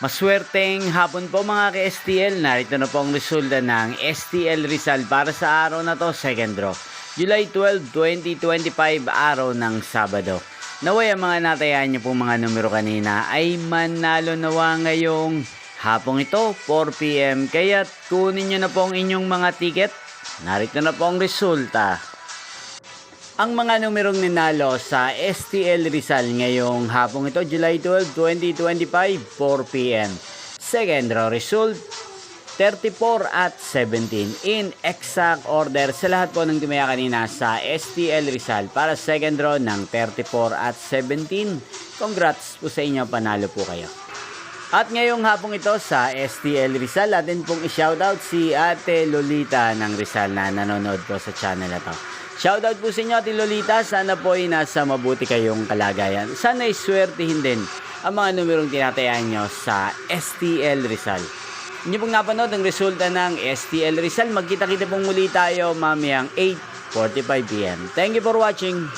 Maswerteng hapon po mga ka-STL. Narito na po ang resulta ng STL Rizal para sa araw na to, second draw. July 12, 2025, araw ng Sabado. Naway ang mga natayaan niyo po mga numero kanina ay manalo nawa ngayong hapong ito, 4 PM. Kaya kunin niyo na po ang inyong mga ticket. Narito na po ang resulta. Ang mga numerong ninalo sa STL Rizal ngayong hapong ito, July 12, 2025, 4 PM. Second draw result, 34 at 17. In exact order sa lahat po ng tumaya kanina sa STL Rizal para second draw ng 34 at 17. Congrats po sa inyo, panalo po kayo. At ngayong hapong ito sa STL Rizal, atin pong i-shoutout si Ate Lolita ng Rizal na nanonood po sa channel na to. Shoutout po sa inyo, Ate Lolita. Sana po ay nasa mabuti kayong kalagayan. Sana ay swertihin din ang mga numerong tinatayaan nyo sa STL Rizal. Hindi pong napanood ang resulta ng STL Rizal. Magkita-kita pong muli tayo mamayang 8:45 PM. Thank you for watching.